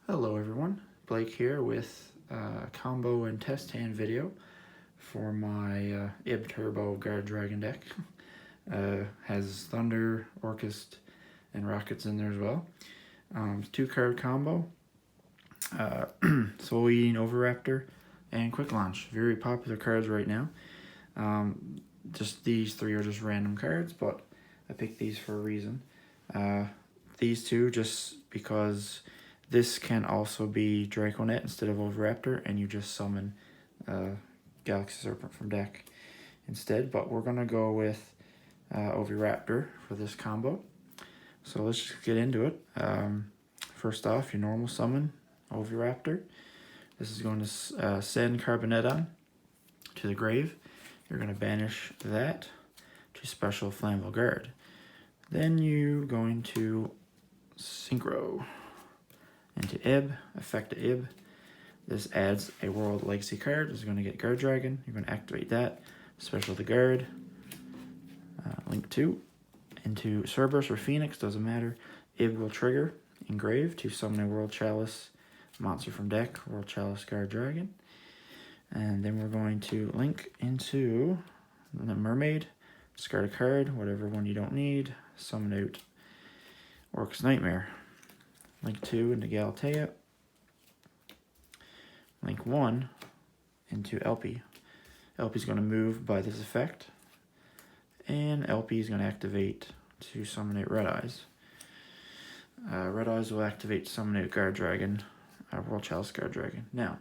Hello everyone, Blake here with a combo and test hand video for my IB Turbo Guardragon deck. Has Thunder, Orcust, and Rockets in there as well. 2-card combo, Soul Eating Overraptor, and Quick Launch. Very popular cards right now. Just these three are just random cards, but I picked these for a reason. These two just because this can also be Draconet instead of Overraptor, and you just summon Galaxy Serpent from deck instead. But we're going to go with Overraptor for this combo. So let's just get into it. First off, your normal summon, Overraptor. This is going to send Carbonetton to the grave. You're going to banish that to special Flammable Guard. Then you're going to Synchro into IB, effect to IB. This adds a World Legacy card. This is going to get Guardragon. You're going to activate that, special the guard, link 2 into Cerberus or Phoenix, doesn't matter. IB will trigger engrave to summon a World Chalice monster from deck, World Chalice Guardragon. And then we're going to link into the Mermaid, discard a card, whatever one you don't need, summon out Orcust Nightmare. Link 2 into Galatea. Link 1 into LP. LP is going to move by this effect. And LP is going to activate to summon out Red Eyes. Red Eyes will activate to summon out Guardragon, World Chalice Guardragon. Now,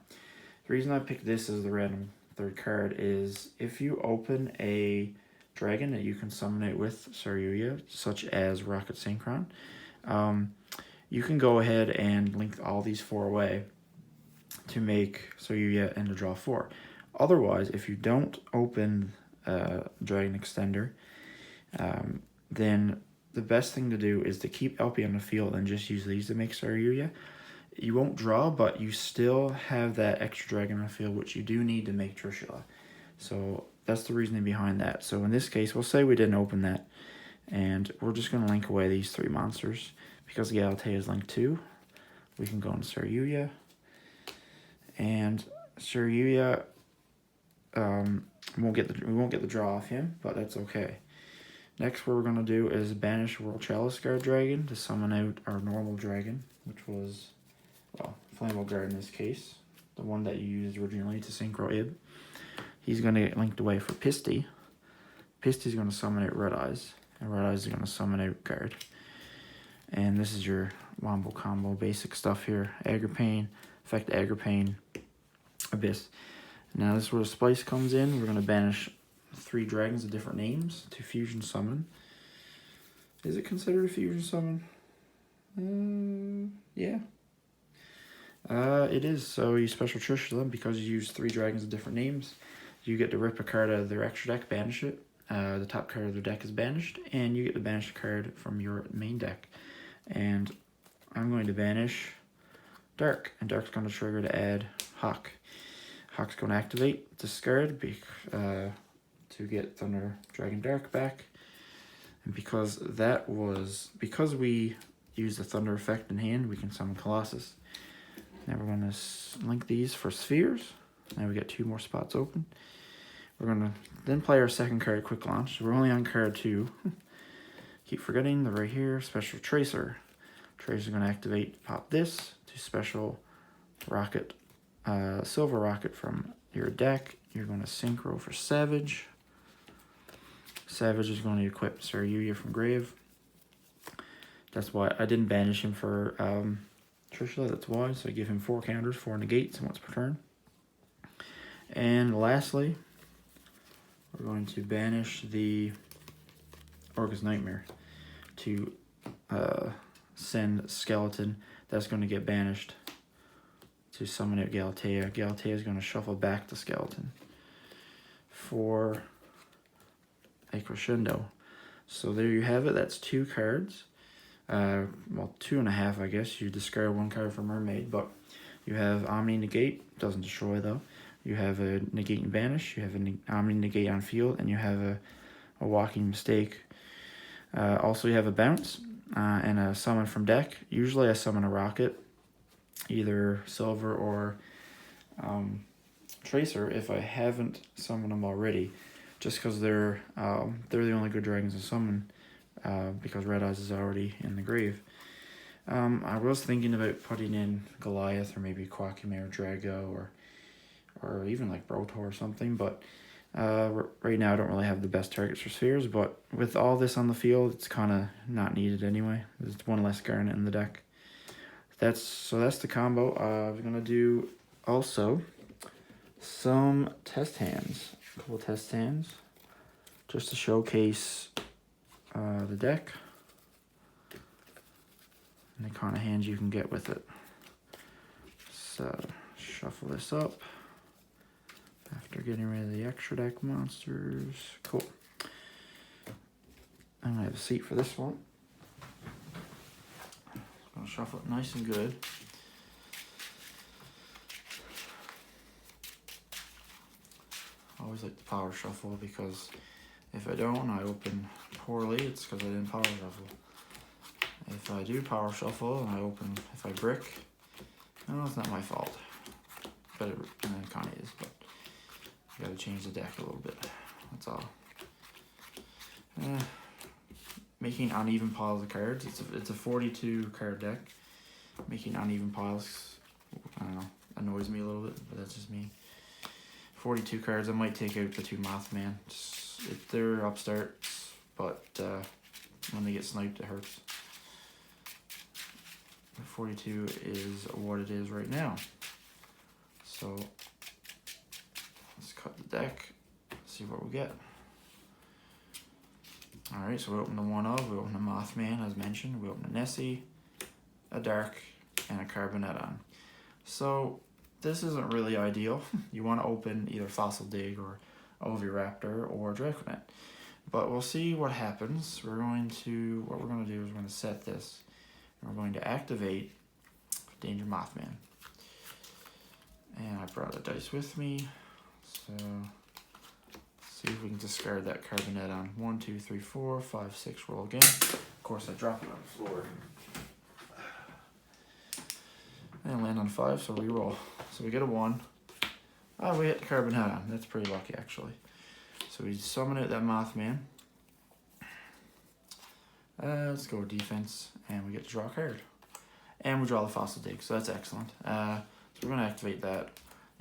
the reason I picked this as the random third card is if you open a dragon that you can summon it with Saryuya, such as Rocket Synchron, you can go ahead and link all these 4 away to make Saryuya and to draw 4. Otherwise, if you don't open Dragon Extender, then the best thing to do is to keep LP on the field and just use these to make Saryuya. You won't draw, but you still have that extra dragon on the field, which you do need to make Trishula. So that's the reasoning behind that. So in this case, we'll say we didn't open that, and we're just going to link away these 3 monsters. Because Galatea is linked 2, we can go into Saryuya. And Saryuya, we won't get the draw off him, but that's okay. Next, what we're going to do is banish World Chalice Guardragon to summon out our normal dragon, which was, well, Flammable Guard in this case, the one that you used originally to Synchro IB. He's going to get linked away for Pisty. Pisty's going to summon out Red Eyes, and Red Eyes is going to summon out Guard. And this is your Wombo combo basic stuff here. Agripane, effect Agripane, Abyss. Now this is where the Splice comes in. We're going to banish 3 dragons of different names to fusion summon. Is it considered a fusion summon? Yeah. It is. So you special Trishula, because you use 3 dragons of different names, you get to rip a card out of their extra deck, banish it. The top card of their deck is banished, and you get to banish a card from your main deck. And I'm going to banish Dark, and Dark's going to trigger to add Hawk. Hawk's going to activate, discard, to get Thunder Dragon Dark back. And because we use the Thunder effect in hand, we can summon Colossus. Now we're going to link these for Spheres. Now we get 2 more spots open. We're going to then play our second card, Quick Launch. We're only on card 2. Keep forgetting, they're right here. Special Tracer. Tracer's going to activate, pop this to special Rocket, Silver Rocket from your deck. You're going to Synchro for Savage. Savage is going to equip Saryuya from Grave. That's why I didn't banish him for Trishula, that's why. So I give him 4 counters, 4 negates once per turn. And lastly, we're going to banish the Orcust Nightmare to send Skeleton. That's going to get banished to summon out Galatea. Galatea is going to shuffle back the Skeleton for a Crescendo. So there you have it. That's 2 cards. Well, 2.5, I guess. You discard 1 card for Mermaid, but you have Omni Negate. Doesn't destroy, though. You have a Negate and Banish. You have an Omni Negate on field, and you have a Walking Mistake. Also, you have a Bounce and a Summon from deck. Usually I summon a Rocket either Silver or Tracer if I haven't summoned them already, just because they're the only good dragons to summon, because Red Eyes is already in the grave. I was thinking about putting in Goliath or maybe Quackimare Drago or even like Brotor or something, but right now I don't really have the best targets for spheres, but with all this on the field, it's kind of not needed anyway. There's one less Garnet in the deck. That's the combo. I'm going to do also some test hands, a couple test hands, just to showcase the deck and the kind of hands you can get with it. So shuffle this up after getting rid of the extra deck monsters. Cool. I'm gonna have a seat for this one. I'm gonna shuffle it nice and good. I always like the power shuffle because if I don't, I open poorly, it's because I didn't power shuffle. If I do power shuffle and I open, if I brick, no, it's not my fault. But it kind of is, but I gotta change the deck a little bit, that's all. Making uneven piles of cards, it's a 42 card deck. Making uneven piles, I don't know, annoys me a little bit, but that's just me. 42 cards, I might take out the 2 Mothman. They're upstarts, but when they get sniped, it hurts. 42 is what it is right now. So let's cut the deck, see what we get. Alright, so we open the one of, we open the Mothman as mentioned, we open a Nessie, a Dark, and a Carboneton. So this isn't really ideal. You want to open either Fossil Dig or Oviraptor or Draconet. But we'll see what happens. What we're going to do is we're going to set this. And we're going to activate Danger Mothman. And I brought a dice with me. So see if we can discard that Carboneton. 1, 2, 3, 4, 5, 6, roll again. Of course I drop it on the floor. And land on 5, so we roll. So we get a 1. Ah, we hit the Carboneton. That's pretty lucky, actually. So we summon out that Mothman. Let's go with defense, and we get to draw a card. And we draw the Fossil Dig, so that's excellent. So we're going to activate that.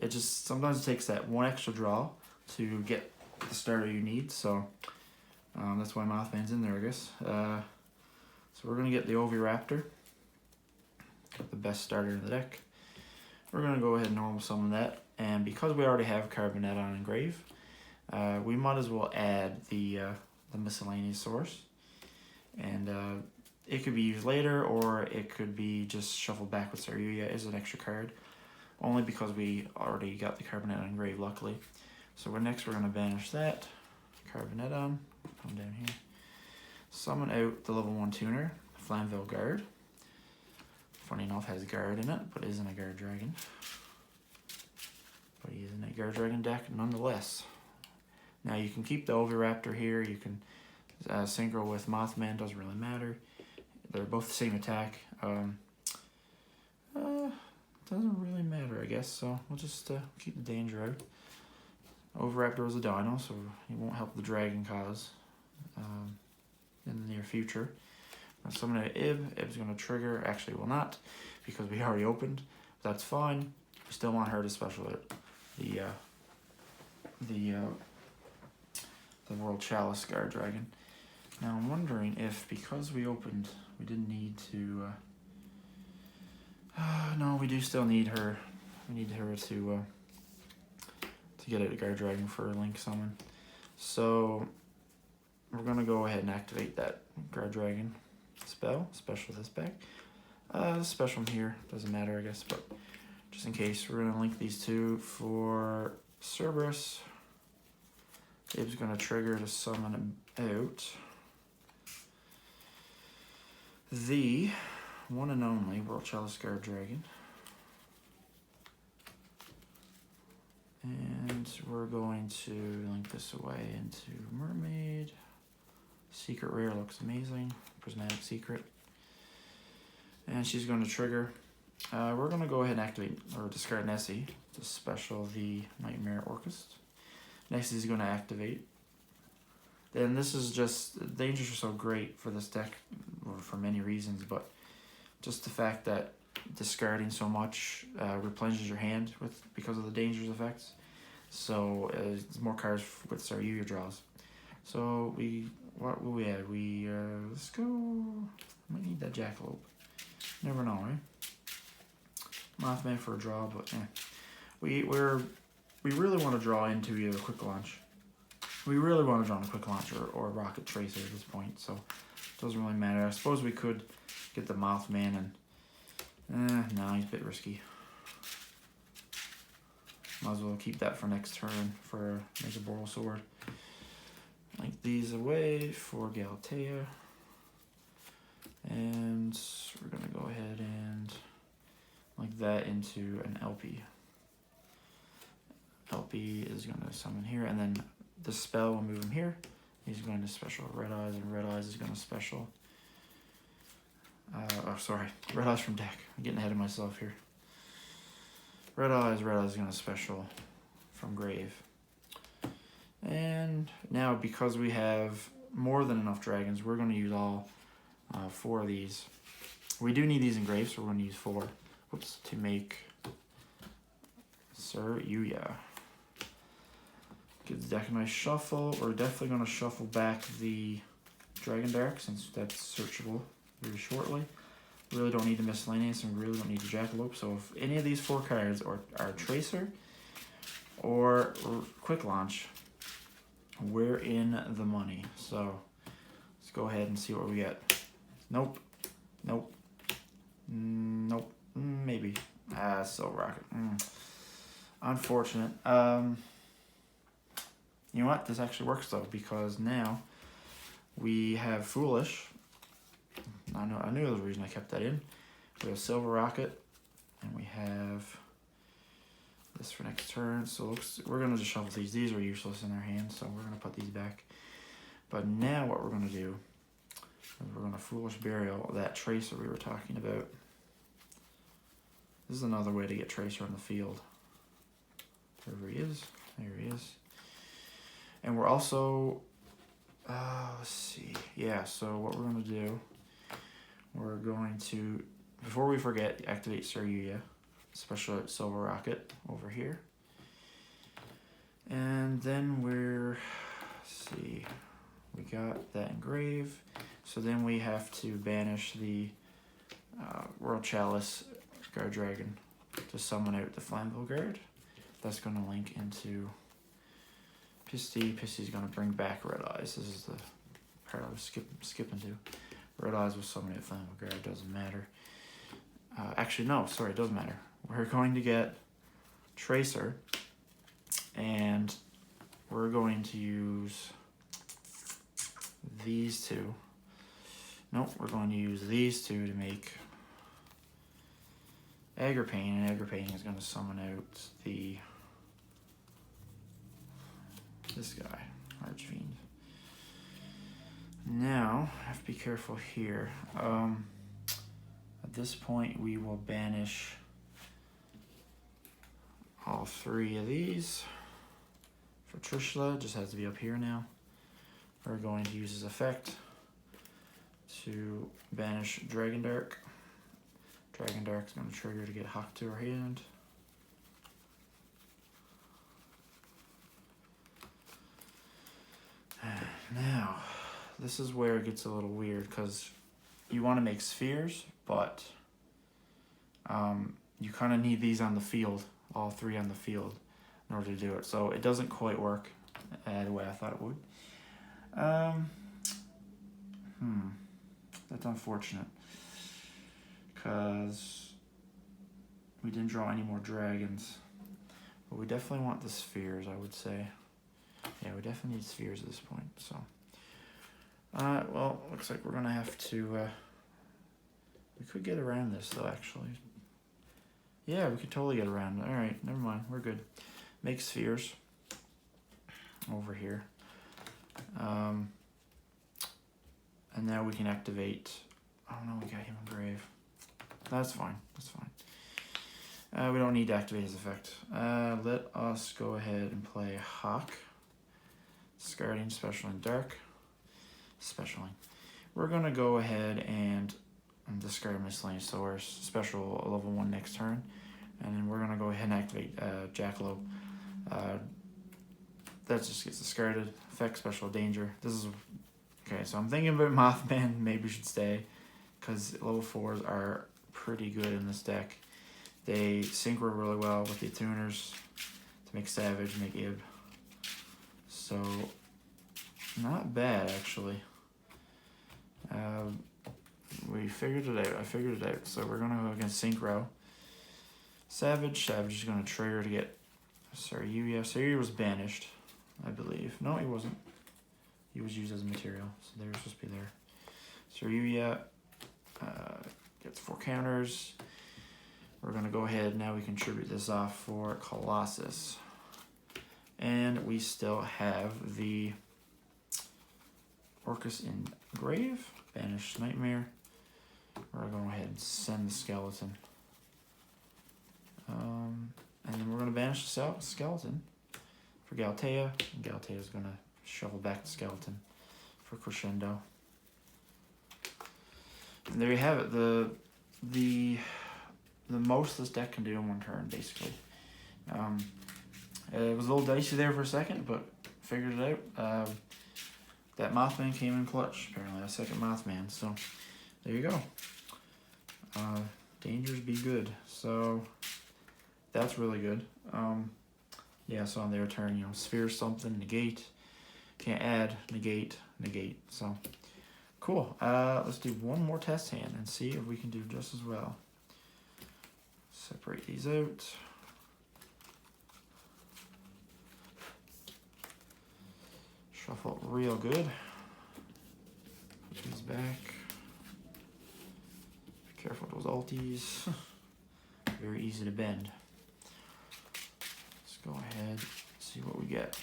It just sometimes it takes that one extra draw to get the starter you need, so that's why Mothman's in there, I guess. So we're going to get the Oviraptor. Got the best starter in the deck. We're going to go ahead and normal summon that, and because we already have Carboneton and Grave, we might as well add the miscellaneous source, and it could be used later, or it could be just shuffled back with Saryuya as an extra card, only because we already got the Carboneton and Grave, luckily. So next we're going to banish that Carboneton, come down here, summon out the level 1 tuner, Flamvell Guard. Funny enough, has Guard in it, but isn't a Guardragon. But he is in a Guardragon deck nonetheless. Now you can keep the Oviraptor here, you can synchro with Mothman, doesn't really matter. They're both the same attack. Doesn't really matter, I guess, so we'll just keep the danger out. Oviraptor is a dino, so he won't help the dragon cause in the near future. I'll summon out Ib. Ib's going to trigger. Actually, will not, because we already opened. That's fine. We still want her to special out the World Chalice Guardragon. Now I'm wondering if, because we opened, we didn't need to. No, we do still need her. We need her to get out a Guardragon for a Link summon. So we're gonna go ahead and activate that Guardragon special this back. This special one here doesn't matter, I guess, but just in case, we're gonna link these two for Cerberus. Ib's gonna trigger to summon him out the one and only World Chalice Guardragon. And we're going to link this away into Mermaid. Secret Rare looks amazing. Prismatic Secret. And she's going to trigger We're going to go ahead and activate or discard Nessie to special the Nightmare Orcust. Next is going to activate. Then this is just, dangers are so great for this deck for many reasons, but just the fact that discarding so much replenishes your hand because of the dangers effects. So it's more cards with Saryuya draws. So what will we add? Let's go. Might need that Jackalope. Never know, right? Mothman for a draw, but we really want to draw into either Quick Launch. We really want to draw in a Quick Launch or Rocket Tracer at this point, so it doesn't really matter. I suppose we could get the Mothman and no, he's a bit risky. Might as well keep that for next turn for Mega Boral Sword. Link these away for Galatea. And we're going to go ahead and link that into an LP. LP is going to summon here, and then the spell will move him here. He's going to special Red Eyes, and Red Eyes is going to special. Oh, sorry. Red Eyes from deck. I'm getting ahead of myself here. Red Eyes is going to special from Grave. And now, because we have more than enough dragons, we're going to use all 4 of these. We do need these in Grave, so we're going to use 4. Whoops, to make Saryuya. Give the deck a nice shuffle. We're definitely going to shuffle back the Dragon Dark, since that's searchable very shortly. We really don't need the Miscellaneous, and we really don't need the Jackalope. So if any of these 4 cards are Tracer or Quick Launch, we're in the money. So let's go ahead and see what we get. Nope. Nope. Nope. Maybe. Silver Rocket. Unfortunate. You know what? This actually works though, because now we have Foolish. I knew there was a reason I kept that in. We have Silver Rocket, and we have this for next turn. So we're gonna just shuffle these. These are useless in our hands, so we're gonna put these back. But now what we're gonna do is we're gonna Foolish Burial that Tracer we were talking about. This is another way to get Tracer on the field. Wherever he is, there he is. And we're also, let's see. Yeah, so what we're gonna do, we're going to, before we forget, activate Saryuya, special Silver Rocket over here. And then let's see, we got that in Grave. So then we have to banish the World Chalice Guardragon to summon out the Flammable Guard. That's going to link into Pisty. Pisty's going to bring back Red Eyes. This is the part I was skipping to. Red Eyes will summon out Flammable Guard. Doesn't matter. Actually, no. Sorry, it does matter. We're going to get Tracer, and we're going to use these 2. Nope, we're going to use these 2 to make Agripane, and Agripane is going to summon out this guy, Archfiend. Now, I have to be careful here. At this point, we will banish all 3 of these. For Trishula, just has to be up here now. We're going to use his effect to banish Dragon Dark. Dragon Dark is going to trigger to get Hawk to her hand. Now, this is where it gets a little weird, because you want to make spheres, but you kind of need these on the field, all 3 on the field, in order to do it. So it doesn't quite work the way I thought it would. That's unfortunate, because we didn't draw any more dragons. But we definitely want the spheres, I would say. Yeah, we definitely need spheres at this point. So, well, looks like we're gonna have to. We could get around this though, actually. Yeah, we could totally get around it. All right, never mind. We're good. Make spheres over here. And now we can activate. Oh no, we got him in Grave. That's fine. That's fine. We don't need to activate his effect. Let us go ahead and play Hawk. Discarding Specialing Dark. Specialing. We're going to go ahead and discard Miscellaneous Source. Special level 1 next turn. And then we're going to go ahead and activate Jackalope. That just gets discarded. Effect Special Danger. This is... Okay, so I'm thinking about Mothman. Maybe we should stay. Because level 4s are pretty good in this deck. They synchro really well with the Attuners to make Savage, make Ib. So, not bad actually. We figured it out. I figured it out. So we're gonna go against Synchro. Savage. Savage is gonna trigger to get Saryuya. Saryuya was banished, I believe. No, he wasn't. He was used as a material, so they were supposed to be there. Saryuya gets 4 counters. We're gonna go ahead now. We contribute this off for Colossus, and we still have the Orcust in Grave. Banish Nightmare. We're gonna go ahead and send the skeleton. And then we're gonna banish the skeleton for Galtea. And Galtea is gonna shovel back the skeleton for Crescendo. And there you have it. The most this deck can do in 1 turn, basically. It was a little dicey there for a second, but figured it out. That Mothman came in clutch, apparently. A second Mothman, so there you go. Dangers be good. So that's really good. Yeah, so on their turn, you know, sphere something, negate. Can't add, negate, negate. So cool. Let's do one more test hand and see if we can do just as well. Separate these out. Shuffle it real good. Put these back. Be careful with those alties. Very easy to bend. Let's go ahead and see what we get.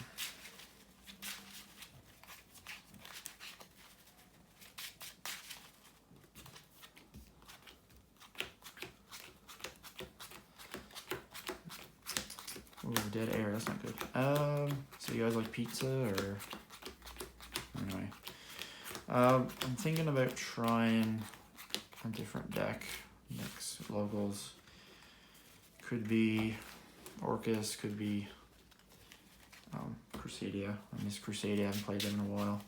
Ooh, dead air, that's not good. So you guys like pizza or... Anyway. I'm thinking about trying a different deck. Next locals. Could be Orcust, could be Crusadia. I miss Crusadia, I haven't played them in a while.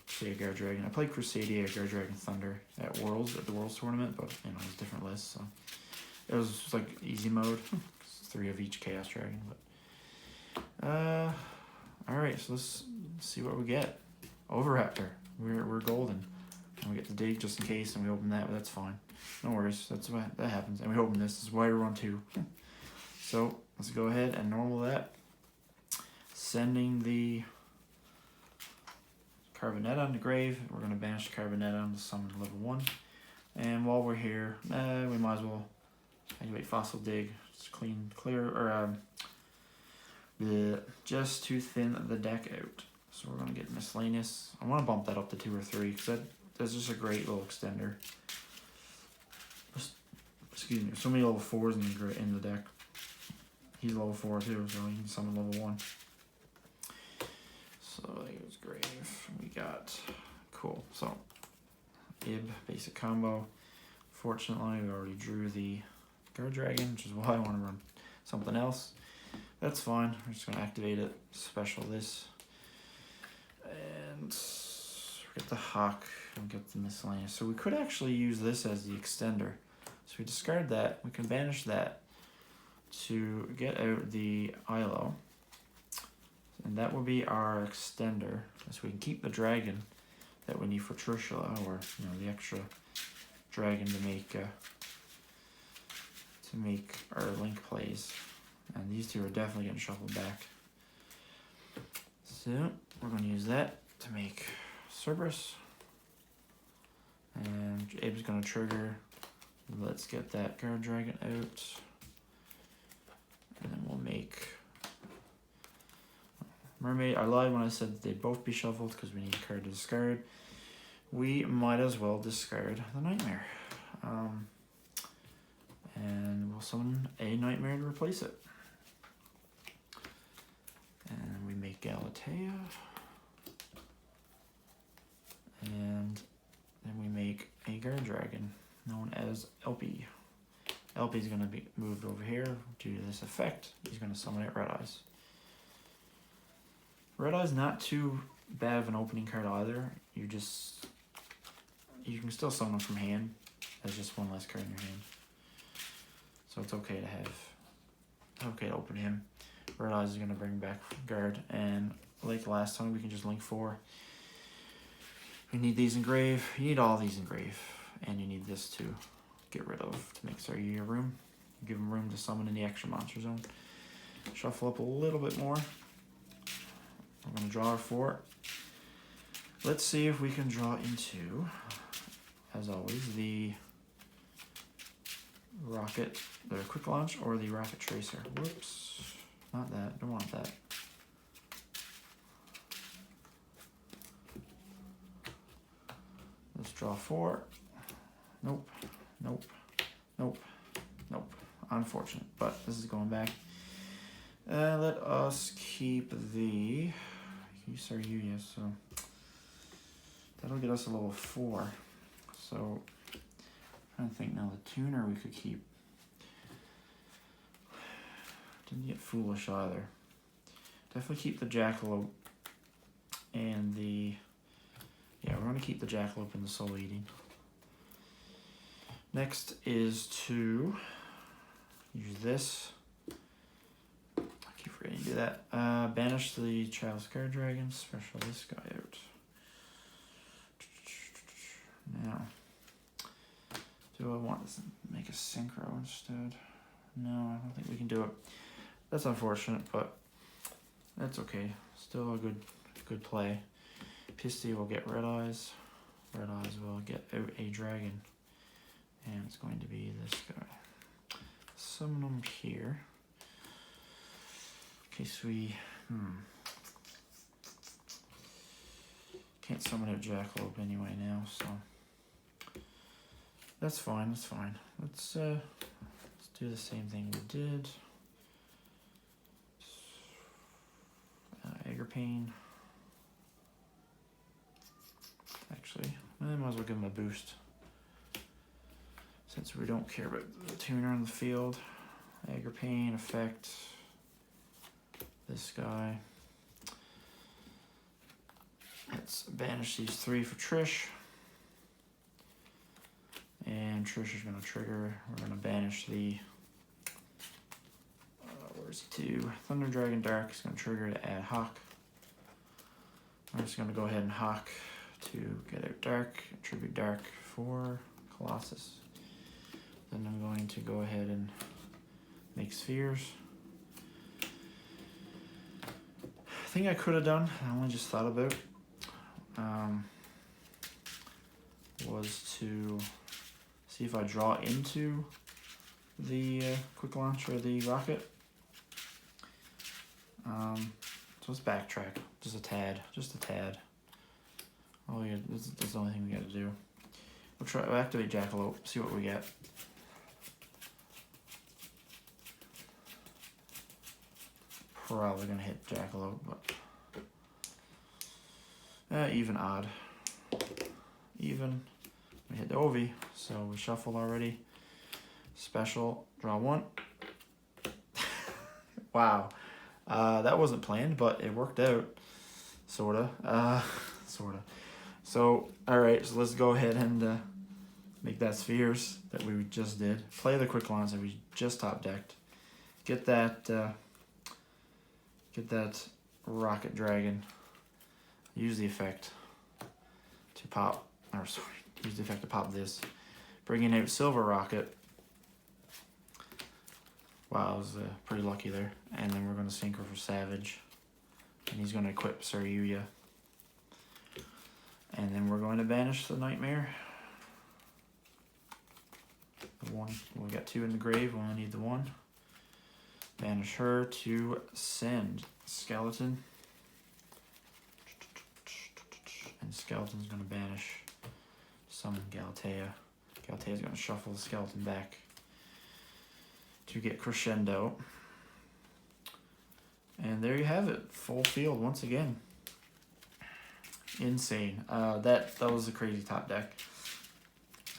Crusadia Guardragon. I played Crusadia Guardragon Thunder at Worlds, at the Worlds tournament, but you know, it was a different list, so it was just like easy mode. 3 of each Chaos Dragon, but alright, so let's see what we get. Overraptor. We're golden. And we get the dig just in case, and we open that, but that's fine. No worries, that's what that happens. And we open this. This is why we run 2. So let's go ahead and normal that. Sending the Carbonetta into Grave. We're gonna banish the Carbonetta to summon level 1. And while we're here, we might as well activate Fossil Dig. Just clear, or just to thin the deck out. So we're gonna get Miscellaneous. I want to bump that up to 2 or 3 because that's just a great little extender. Excuse me. So many level 4s in the deck. He's level 4 too, so he can summon level 1. So it was Grave. We got cool. So Ib basic combo. Fortunately, we already drew the Guardragon, which is why I want to run something else. That's fine. We're just going to activate it. Special this. And get the Hawk and get the Miscellaneous. So we could actually use this as the extender. So we discard that. We can banish that to get out the ILO. And that will be our extender. So we can keep the dragon that we need for Trishula, or you know, the extra dragon to make our Link plays. And these 2 are definitely getting shuffled back. So we're going to use that to make Cerberus. And Abe's going to trigger. Let's get that Guardragon out. And then we'll make Mermaid. I lied when I said that they'd both be shuffled because we need a card to discard. We might as well discard the Nightmare. And we'll summon a Nightmare to replace it. And we make Galatea. And then we make a Guardragon, known as LP. LP is going to be moved over here due to this effect. He's going to summon it Red Eyes. Red Eyes not too bad of an opening card either. You can still summon him from hand. There's just one less card in your hand. So it's okay to have, okay to open him. Red Eyes is going to bring back guard, and like last time, we can just link 4. You need these engrave, you need all these engrave, and you need this to get rid of to make Saryuya room. Give him room to summon in the extra monster zone. Shuffle up a little bit more. We're going to draw our 4. Let's see if we can draw into, as always, the Rocket, the Quick Launch, or the Rocket Tracer. Whoops, not that, don't want that. Let's draw 4. Nope, nope, nope, nope. Unfortunate, but this is going back. Let us keep the Saryuya, so that'll get us a level 4. So I'm trying to think now, the tuner we could keep. Didn't get foolish either. Definitely keep the Jackalope and the, yeah, we're going to keep the Jackalope and the Soul Eating. Next is to use this. I keep forgetting to do that. Banish the Child's Guardragon, special this guy out. Now, do I want to make a synchro instead? No, I don't think we can do it. That's unfortunate, but that's okay. Still a good play. Pisty will get Red Eyes. Red Eyes will get out a dragon. And it's going to be this guy. Summon him here. In case we... Can't summon out Jackalope anyway now, so... That's fine, that's fine. Let's do the same thing we did. Pain. Actually, I might as well give him a boost. Since we don't care about the tuner on the field. Pain effect. This guy. Let's banish these 3 for Trish. And Trish is going to trigger. We're going to banish the... where's he to? Thunder Dragon Dark is going to trigger to add Hawk. I'm just going to go ahead and Hawk to get out Dark. Tribute Dark for Colossus. Then I'm going to go ahead and make Spheres. Thing I could have done, I only just thought about, was to see if I draw into the Quick Launch or the Rocket. So let's backtrack just a tad. Oh yeah, that's the only thing we got to do. We'll activate Jackalope, see what we get. Probably gonna hit Jackalope, but even odd. Even. We hit the Ovi, so we shuffled already. Special, draw 1. Wow. That wasn't planned, but it worked out. Sorta. Sorta. So, alright, so let's go ahead and make that Spheres that we just did. Play the Quick Launch that we just top decked. Get that Rocket Dragon. Use the effect to pop, or sorry, use the effect to pop this. Bringing out Silver Rocket. Wow, I was pretty lucky there. And then we're going to synchro for Savage. And he's going to equip Saryuya. And then we're going to banish the Nightmare. The 1, we got 2 in the grave, we only need the 1. Banish her to send Skeleton. And Skeleton's going to banish, summon Galatea. Galatea's going to shuffle the Skeleton back. to get Crescendo. And there you have it, full field once again. Insane. That was a crazy top deck.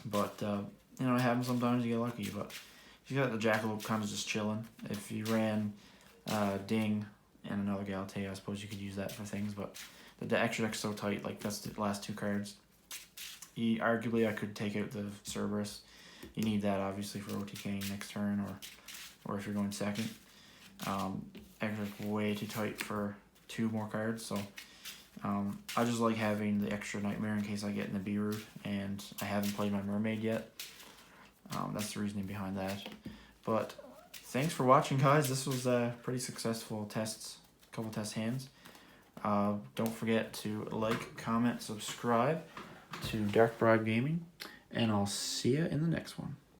But you know, it happens sometimes. You get lucky. But if you got the Jackalope kind of just chilling. If you ran Ding and another Galatea, I suppose you could use that for things. But the extra deck's so tight. Like that's the last 2 cards. Arguably, I could take out the Cerberus. You need that obviously for OTKing next turn, or if you're going second. Extra deck way too tight for 2 more cards. So I just like having the extra Nightmare in case I get in the B route, and I haven't played my Mermaid yet. That's the reasoning behind that. But thanks for watching, guys. This was a pretty successful couple test hands. Don't forget to like, comment, subscribe to Dark Bride Gaming, and I'll see you in the next one.